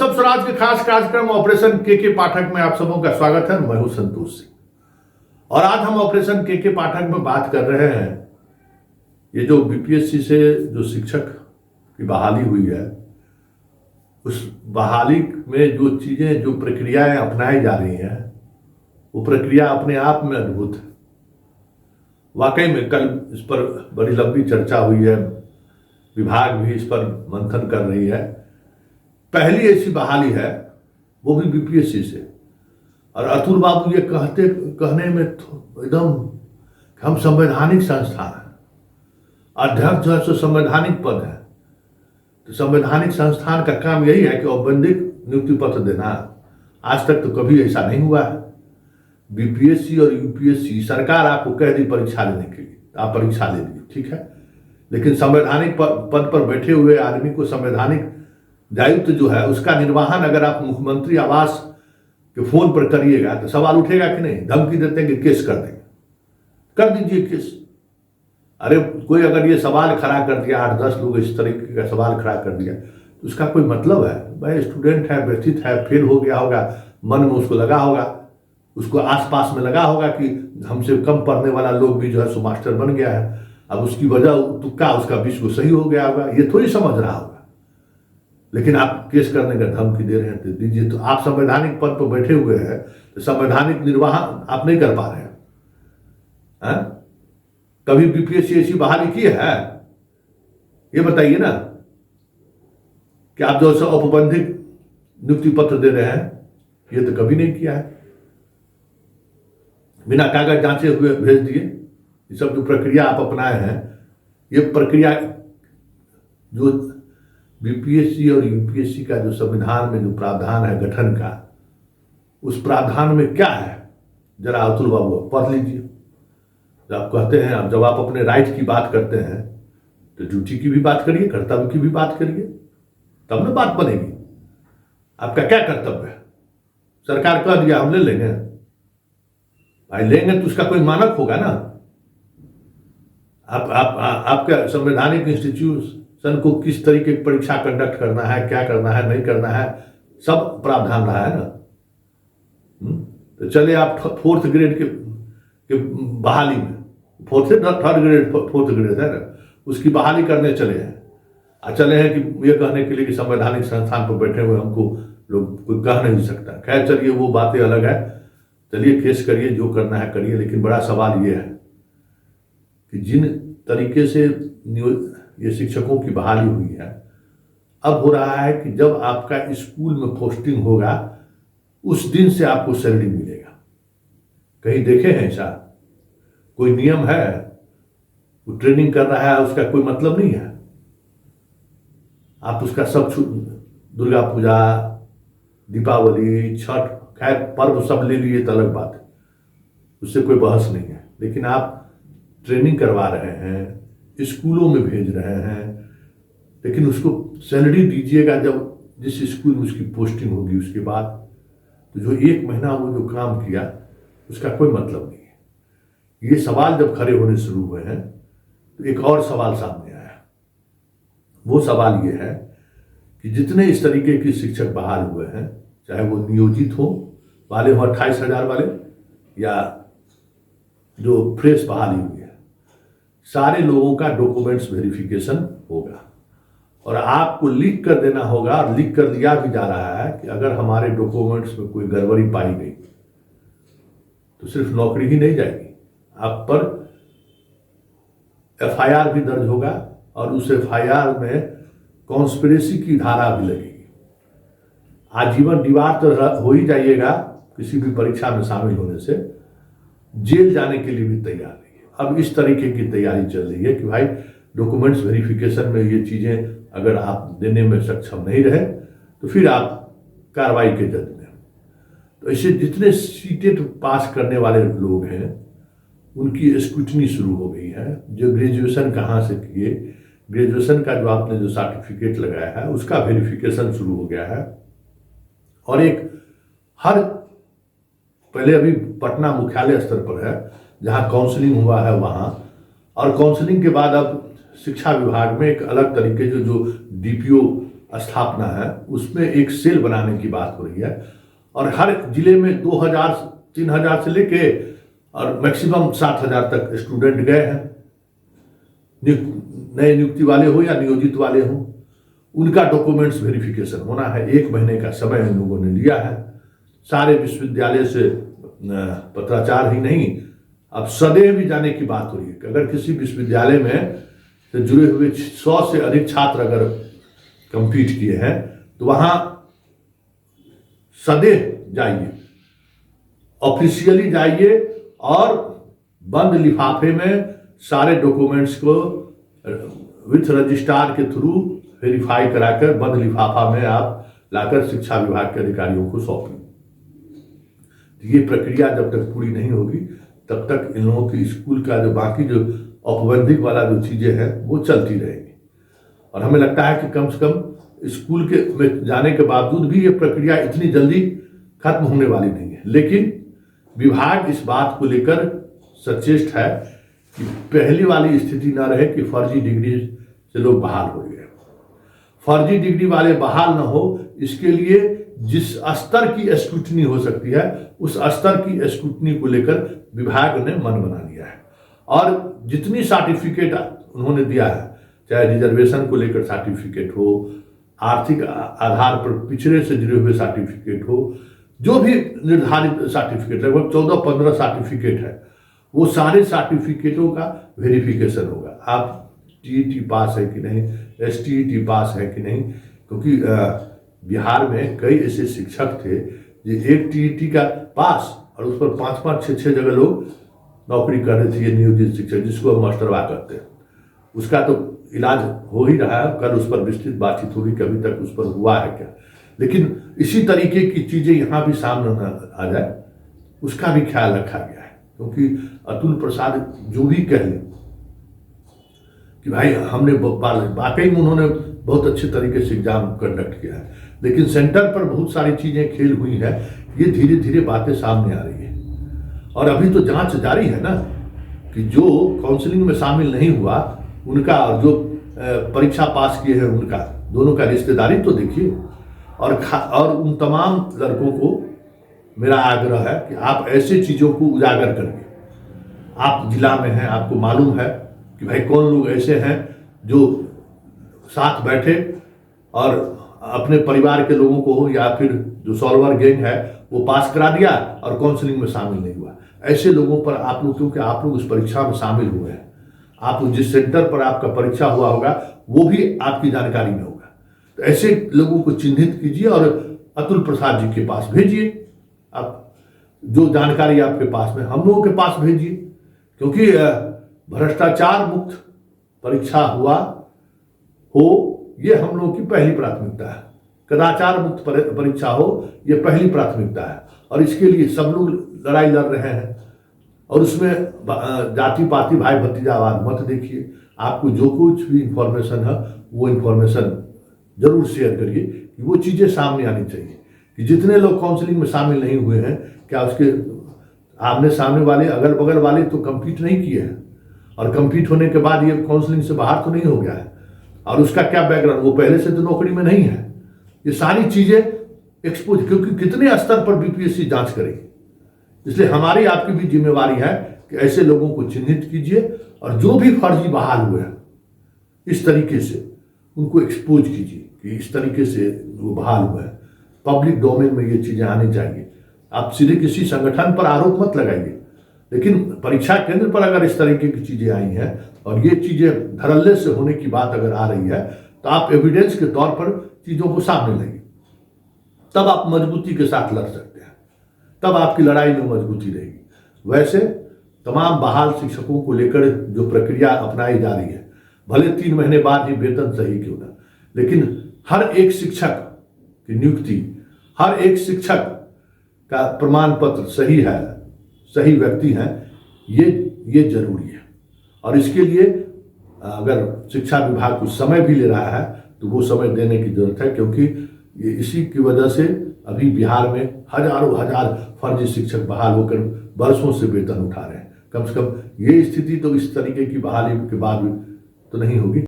सब स्वराज के खास कार्यक्रम ऑपरेशन के पाठक में आप सबों का स्वागत है। मैं हूं संतोष सिंह और आज हम ऑपरेशन के पाठक में बात कर रहे हैं ये जो बीपीएससी से जो शिक्षक की बहाली हुई है, उस बहाली में जो चीजें जो प्रक्रियाएं अपनाई जा रही हैं वो प्रक्रिया अपने आप में अद्भुत है। वाकई में कल इस पर बड़ी लंबी चर्चा हुई है, विभाग भी इस पर मंथन कर रही है। पहली ऐसी बहाली है वो भी बीपीएससी से, और अतुल बाबू ये कहने में एकदम हम संवैधानिक संस्थान है, अध्यक्ष जो है सो संवैधानिक पद है, तो संवैधानिक संस्थान का काम यही है कि औपबंधिक नियुक्ति पत्र देना। आज तक तो कभी ऐसा नहीं हुआ है। बीपीएससी और यूपीएससी सरकार आपको कह दी परीक्षा लेने के लिए, आप परीक्षा ले लीजिए, ठीक है, लेकिन संवैधानिक पद पर बैठे हुए आदमी को संवैधानिक दायित्व जो है उसका निर्वहन अगर आप मुख्यमंत्री आवास के फोन पर करिएगा तो सवाल उठेगा कि नहीं? धमकी देते हैं कि केस कर देंगे, कर दीजिए केस। अरे कोई अगर ये सवाल खड़ा कर दिया, 8-10 लोग इस तरीके का सवाल खड़ा कर दिया तो उसका कोई मतलब है? भाई स्टूडेंट है, व्यथित है, फेल हो गया होगा, मन में उसको लगा होगा, उसको आसपास में लगा होगा कि हमसे कम पढ़ने वाला लोग भी जो है सो मास्टर बन गया है, अब उसकी वजह तुक्का उसका 20 को सही हो गया होगा, ये थोड़ी समझ रहा होगा। लेकिन आप केस करने का धमकी दे रहे हैं तो दीजिए। तो आप संवैधानिक पद पर बैठे हुए हैं तो संवैधानिक निर्वाहन आप नहीं कर पा रहे हैं। कभी बीपीएससी ऐसी बहाली की है? ये बताइए ना कि आप जो औपबंधिक नियुक्ति पत्र दे रहे हैं, ये तो कभी नहीं किया है। बिना कागज जांचे हुए भेज दिए। ये सब जो प्रक्रिया आप अपनाए हैं, ये प्रक्रिया जो बीपीएससी और यूपीएससी का जो संविधान में जो प्रावधान है गठन का, उस प्रावधान में क्या है जरा अतुल बाबू पढ़ लीजिए। जब आप कहते हैं, जब आप अपने राइट की बात करते हैं तो ड्यूटी की भी बात करिए, कर्तव्य की भी बात करिए, तब ना बात बनेगी। आपका क्या कर्तव्य है? सरकार कह दिया हम ले लेंगे, भाई लेंगे तो उसका कोई मानक होगा ना। आपका संवैधानिक इंस्टीट्यूशन को किस तरीके की परीक्षा कंडक्ट करना है, क्या करना है, नहीं करना है, सब प्रावधान रहा है ना। तो चले आप 4th ग्रेड के बहाली में, 3rd ग्रेड 4th ग्रेड है ना, उसकी बहाली करने चले हैं। चले हैं कि ये कहने के लिए कि संवैधानिक संस्थान पर बैठे हुए हमको लोग कोई कह नहीं सकता। खैर चलिए, वो बातें अलग है, चलिए केस करिए, जो करना है करिए। लेकिन बड़ा सवाल ये है कि जिन तरीके से ये शिक्षकों की बहाली हुई है, अब हो रहा है कि जब आपका स्कूल में पोस्टिंग होगा उस दिन से आपको सैलरी मिलेगा। कहीं देखे हैं ऐसा? कोई नियम है? वो ट्रेनिंग कर रहा है, उसका कोई मतलब नहीं है। आप उसका सब दुर्गा पूजा, दीपावली, छठ, खैर पर्व सब ले लिए तो अलग बात है, उससे कोई बहस नहीं है। लेकिन आप ट्रेनिंग करवा रहे हैं, स्कूलों में भेज रहे हैं, लेकिन उसको सैलरी दीजिएगा जब जिस स्कूल में उसकी पोस्टिंग होगी उसके बाद। तो जो 1 महीना वो जो काम किया उसका कोई मतलब नहीं है। ये सवाल जब खड़े होने शुरू हुए हैं तो एक और सवाल सामने आया। वो सवाल ये है कि जितने इस तरीके के शिक्षक बहाल हुए हैं, चाहे वो नियोजित हो वाले हो 28,000 वाले, या जो फ्रेश बहाली हुई है, सारे लोगों का डॉक्यूमेंट्स वेरिफिकेशन होगा और आपको लिख कर देना होगा। और लिख कर दिया भी जा रहा है कि अगर हमारे डॉक्यूमेंट्स में कोई गड़बड़ी पाई गई तो सिर्फ नौकरी ही नहीं जाएगी, आप पर एफआईआर भी दर्ज होगा और उस एफआईआर में कॉन्स्पिरेसी की धारा भी लगेगी। आजीवन दीवार तो हो ही जाइएगा किसी भी परीक्षा में शामिल होने से, जेल जाने के लिए भी तैयार नहीं है। अब इस तरीके की तैयारी चल रही है कि भाई डॉक्यूमेंट्स वेरिफिकेशन में ये चीज़ें अगर आप देने में सक्षम नहीं रहे तो फिर आप कार्रवाई के जज में। तो ऐसे जितने सीटेट पास करने वाले लोग हैं उनकी स्क्रूटनी शुरू हो गई है। जो ग्रेजुएशन कहाँ से किए, ग्रेजुएशन का जो आपने जो सर्टिफिकेट लगाया है उसका वेरिफिकेशन शुरू हो गया है। और एक पहले अभी पटना मुख्यालय स्तर पर है जहाँ काउंसलिंग हुआ है वहाँ, और काउंसलिंग के बाद अब शिक्षा विभाग में एक अलग तरीके जो डीपीओ स्थापना है उसमें एक सेल बनाने की बात हो रही है और हर जिले में 2000 3000 से लेके और मैक्सिमम 7000 तक स्टूडेंट गए हैं, नए नियुक्ति वाले हो या नियोजित वाले हो, उनका डॉक्यूमेंट्स वेरिफिकेशन होना है। 1 महीने का समय उन लोगों ने लिया है। सारे विश्वविद्यालय से पत्राचार ही नहीं, अब सदैव भी जाने की बात हो रही है कि अगर किसी विश्वविद्यालय में से जुड़े हुए 100 से अधिक छात्र अगर कंप्लीट किए हैं तो वहां सदैव जाइए, ऑफिशियली जाइए और बंद लिफाफे में सारे डॉक्यूमेंट्स को विथ रजिस्ट्रार के थ्रू वेरीफाई कराकर बंद लिफाफा में आप लाकर शिक्षा विभाग के अधिकारियों को सौंपें। ये प्रक्रिया जब तक पूरी नहीं होगी तब तक इन लोगों की स्कूल का जो बाकी जो औपबंधिक वाला जो चीजें हैं वो चलती रहेगी। और हमें लगता है कि कम से कम स्कूल के में जाने के बावजूद भी ये प्रक्रिया इतनी जल्दी खत्म होने वाली नहीं है। लेकिन विभाग इस बात को लेकर सचेष्ट है कि पहली वाली स्थिति न रहे कि फर्जी डिग्री से लोग बहाल हो गए। फर्जी डिग्री वाले बहाल न हो, इसके लिए जिस स्तर की स्क्रूटनी हो सकती है उस स्तर की स्क्रूटनी को लेकर विभाग ने मन बना लिया है। और जितनी सर्टिफिकेट उन्होंने दिया है, चाहे रिजर्वेशन को लेकर सर्टिफिकेट हो, आर्थिक आधार पर पिछड़े से जुड़े हुए सर्टिफिकेट हो, जो भी निर्धारित सर्टिफिकेट, लगभग 14-15 सर्टिफिकेट है, वो सारे सर्टिफिकेटों का वेरिफिकेशन होगा। आप टीईटी पास है कि नहीं, एसटीईटी पास है कि नहीं, क्योंकि बिहार में कई ऐसे शिक्षक थे जो एक टीईटी का पास और उस पर 5-5, 6-6 जगह लोग नौकरी कर रहे थे, ये नियोजित शिक्षक जिसको हम मास्टरवा करते हैं। उसका तो इलाज हो ही रहा है, कल उस पर विस्तृत बातचीत होगी कि अभी तक उस पर हुआ है क्या। लेकिन इसी तरीके की चीजें यहाँ भी सामने आ जाए उसका भी ख्याल रखा गया है, क्योंकि अतुल प्रसाद जो भी कह लें कि भाई हमने वाकई में उन्होंने बहुत अच्छे तरीके से एग्जाम कंडक्ट किया है, लेकिन सेंटर पर बहुत सारी चीजें खेल हुई है, ये धीरे धीरे बातें सामने आ रही है। और अभी तो जांच जारी है ना कि जो काउंसलिंग में शामिल नहीं हुआ उनका और जो परीक्षा पास किए हैं उनका, दोनों का रिश्तेदारी तो देखिए। और उन तमाम लड़कों को मेरा आग्रह है कि आप ऐसे चीजों को उजागर करिए। आप जिला में हैं, आपको मालूम है कि भाई कौन लोग ऐसे हैं जो साथ बैठे और अपने परिवार के लोगों को या फिर जो सॉल्वर गैंग है वो पास करा दिया और काउंसलिंग में शामिल नहीं हुआ। ऐसे लोगों पर आप लोग, क्योंकि आप लोग उस परीक्षा में शामिल हुए हैं, आप जिस सेंटर पर आपका परीक्षा हुआ होगा वो भी आपकी जानकारी में होगा, तो ऐसे लोगों को चिन्हित कीजिए और अतुल प्रसाद जी के पास भेजिए। आप जो जानकारी आपके पास में हम लोगों के पास भेजिए, क्योंकि भ्रष्टाचार मुक्त परीक्षा हुआ हो ये हम लोगों की पहली प्राथमिकता है। कदाचार मुक्त परीक्षा हो ये पहली प्राथमिकता है। और इसके लिए सब लोग लड़ाई लड़ रहे हैं और उसमें जाति पाति भाई भतीजावाद मत देखिए। आपको जो कुछ भी इंफॉर्मेशन है वो इंफॉर्मेशन जरूर शेयर करिए कि वो चीजें सामने आनी चाहिए कि जितने लोग काउंसलिंग में शामिल नहीं हुए हैं, क्या उसके आमने सामने वाले अगल बगल वाले तो कंप्लीट नहीं किए हैं और कंप्लीट होने के बाद ये काउंसलिंग से बाहर तो नहीं हो गया है, और उसका क्या बैकग्राउंड, वो पहले से तो नौकरी में नहीं है। ये सारी चीजें एक्सपोज, क्योंकि कितने स्तर पर बीपीएससी जांच करेगी, इसलिए हमारी आपकी भी जिम्मेवारी है कि ऐसे लोगों को चिन्हित कीजिए और जो भी फर्जी बहाल हुए हैं इस तरीके से उनको एक्सपोज कीजिए कि इस तरीके से वो बहाल हुए हैं। पब्लिक डोमेन में ये चीजें आनी चाहिए। आप सीधे किसी संगठन पर आरोप मत लगाइए, लेकिन परीक्षा केंद्र पर अगर इस तरीके की चीजें आई हैं और ये चीजें धड़ल्ले से होने की बात अगर आ रही है तो आप एविडेंस के तौर पर चीजों को सामने लाइए, तब आप मजबूती के साथ लड़ सकते हैं, तब आपकी लड़ाई में मजबूती रहेगी। वैसे तमाम बहाल शिक्षकों को लेकर जो प्रक्रिया अपनाई जा रही है, भले 3 महीने बाद ही वेतन सही क्यों ना, लेकिन हर एक शिक्षक की नियुक्ति, हर एक शिक्षक का प्रमाण पत्र सही है, सही व्यक्ति हैं, ये जरूरी है। और इसके लिए अगर शिक्षा विभाग कुछ समय भी ले रहा है तो वो समय देने की जरूरत है, क्योंकि ये इसी की वजह से अभी बिहार में हजारों हजार फर्जी शिक्षक बहाल होकर बरसों से वेतन उठा रहे हैं। कम से कम ये स्थिति तो इस तरीके की बहाली के बाद तो नहीं होगी।